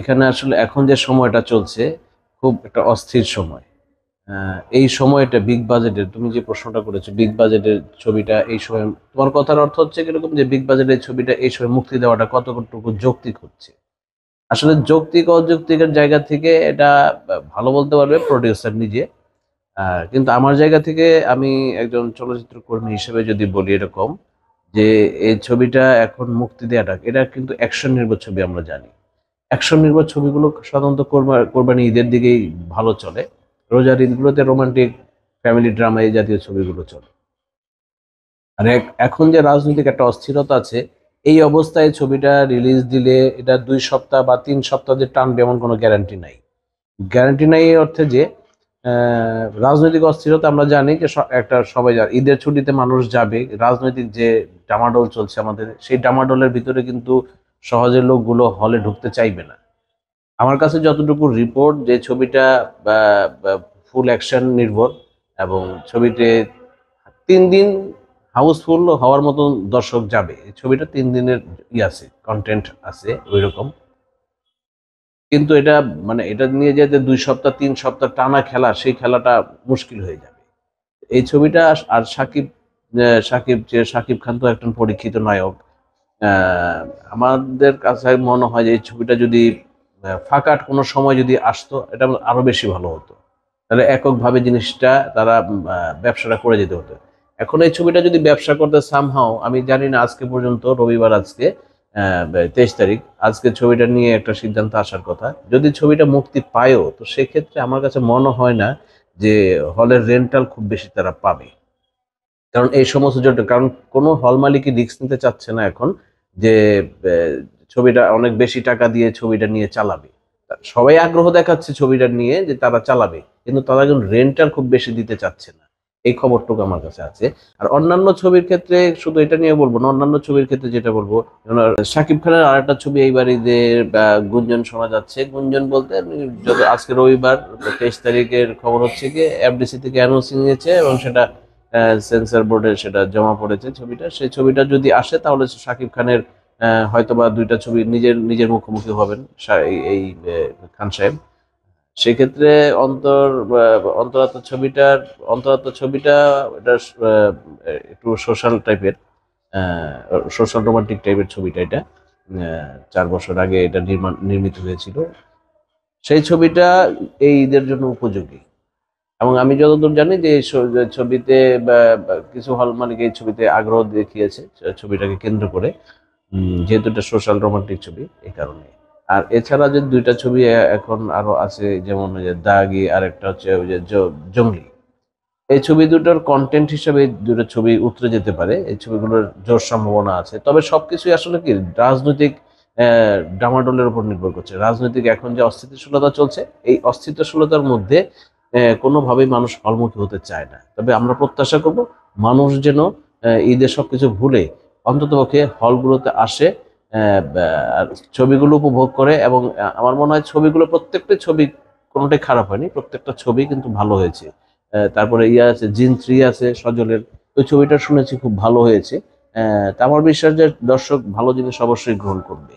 এখানে আসলে এখন যে সময়টা চলছে খুব একটা অস্থির সময়। এই সময়টা বিগ বাজেটের, তুমি যে প্রশ্নটা করেছো বিগ বাজেটের ছবিটা এই সময়, তোমার কথার অর্থ হচ্ছে কিরকম যে বিগ বাজেটের ছবিটা এই সময় মুক্তি দেওয়াটা কতটুকু যৌক্তিক হচ্ছে। আসলে যৌক্তিক অযৌক্তিকের জায়গা থেকে এটা ভালো বলতে পারবে প্রডিউসার নিজে। কিন্তু আমার জায়গা থেকে আমি একজন চলচ্চিত্র কর্মী হিসেবে যদি বলি এরকম যে এই ছবিটা এখন মুক্তি দেওয়াটা এটা কিন্তু অ্যাকশন নির্ভর ছবি, আমরা জানি অ্যাকশন নির্ভর ছবিগুলো সাধারণত কোরবানি ঈদের দিকেই ভালো চলে। রোজার ঈদগুলোতে রোমান্টিক ফ্যামিলি ড্রামা এই জাতীয় ছবিগুলো চলে। আর এখন যে রাজনৈতিক একটা অস্থিরতা আছে, এই অবস্থায় ছবিটা রিলিজ দিলে এটা 2 সপ্তাহ বা 3 সপ্তাহ যে টানবে এমন কোনো গ্যারান্টি নাই। গ্যারান্টি নাই এই অর্থে যে রাজনৈতিক অস্থিরতা আমরা জানি যে একটা সবাই জানে ঈদের ছুটিতে মানুষ যাবে, রাজনৈতিক যে ডামাডোল চলছে আমাদের সেই ডামাডোলের ভিতরে কিন্তু সহজে লোকগুলো হলে ঢুকতে চাইবে না। আমার কাছে যতটুকু রিপোর্ট যে ছবিটা ফুল অ্যাকশন নির্ভর এবং ছবিতে 3 দিন হাউসফুল হওয়ার মতন দর্শক যাবে। এই ছবিটা 3 দিনের আছে, কন্টেন্ট আছে ওই রকম। কিন্তু এটা মানে এটা নিয়ে যে 2 সপ্তাহ 3 সপ্তাহ টানা খেলা, সেই খেলাটা মুশকিল হয়ে যাবে এই ছবিটা। আর শাকিব খান তো একজন পরীক্ষিত নায়ক। আমাদের কাছে মনে হয় যে এই ছবিটা যদি ফাঁকাট কোনো সময় যদি আসতো এটা আরো বেশি ভালো হতো। তাহলে এককভাবে জিনিসটা তারা ব্যবসাটা করে যেতে হতো। এখন এই ছবিটা যদি ব্যবসা করতে সামহাও, আমি জানি না আজকে পর্যন্ত, রবিবার আজকে 23 তারিখ, আজকে ছবিটা নিয়ে একটা সিদ্ধান্ত আসার কথা। যদি ছবিটা মুক্তি পায়ও তো সেক্ষেত্রে আমার কাছে মনে হয় না যে হলের রেন্টাল খুব বেশি তারা পাবে। কারণ এই সমস্ত কারণ কোনো হল মালিকই রিস্ক নিতে চাচ্ছে না এখন যে ছবিটা অনেক বেশি টাকা দিয়ে ছবিটা নিয়ে চালাবে। সবাই আগ্রহ দেখাচ্ছে ছবিটা নিয়ে যে তারা চালাবে, কিন্তু তারা এখন রেন্টাল খুব বেশি দিতে চাচ্ছে না। এই খবরটুকু আমার কাছে আছে। আর অন্যান্য ছবির ক্ষেত্রে শুধু এটা নিয়ে বলবো না, অন্যান্য ছবির ক্ষেত্রে যেটা বলবো, শাকিব খানের আর একটা ছবি এইবার ঈদের গুঞ্জন শোনা যাচ্ছে। গুঞ্জন বলতে যত আজকে রবিবার 23 তারিখের খবর হচ্ছে কি এফডিসি থেকে অ্যানাউন্স নিয়েছে এবং সেটা সেন্সর বোর্ডে সেটা জমা পড়েছে ছবিটা। সেই ছবিটা যদি আসে তাহলে শাকিব খানের হয়তোবা 2টা ছবি নিজের নিজের মুখোমুখি হবেন এই খান সাহেব। সেক্ষেত্রে অন্তরাত্মা ছবিটা এটা একটু সোশ্যাল টাইপের, সোশ্যাল রোমান্টিক টাইপের ছবিটা। এটা 4 বছর আগে এটা নির্মিত হয়েছিল। সেই ছবিটা এই ঈদের জন্য উপযোগী। এবং আমি যতদূর জানি যে যে ছবিতে কিছু হল মালিক এই ছবিতে আগ্রহ দেখিয়েছে ছবিটাকে কেন্দ্র করে, যেহেতু এটা সোশ্যাল রোমান্টিক ছবি এই কারণে। আর এছাড়া যে 2টা ছবি এখন আরো আছে, যেমন ওই যে দাগি আর একটা হচ্ছে ওই যে জঙ্গলি। এই ছবি দুটোর কন্টেন্ট হিসেবে 2টা ছবি উতরে যেতে পারে, এই ছবিগুলোর জোর সম্ভাবনা আছে। তবে সবকিছুই আসলে কি রাজনৈতিক ডামাডোলের উপর নির্ভর করছে। রাজনৈতিক এখন যে অস্থিতিশীলতা চলছে, এই অস্থিতিশীলতার মধ্যে কোনোভাবেই মানুষ হলমুখী হতে চায় না। তবে আমরা প্রত্যাশা করব মানুষ যেন ঈদের সবকিছু ভুলে অন্ততপক্ষে হলগুলোতে আসে, আর ছবিগুলো উপভোগ করে। এবং আমার মনে হয় ছবিগুলো, প্রত্যেকটা ছবি কোনোটাই খারাপ হয়নি, প্রত্যেকটা ছবি কিন্তু ভালো হয়েছে। তারপরে আছে জিন 3 আছে সজলের, ওই ছবিটা শুনেছি খুব ভালো হয়েছে। তা আমার বিশ্বাস যে দর্শক ভালো জিনিস অবশ্যই গ্রহণ করবে।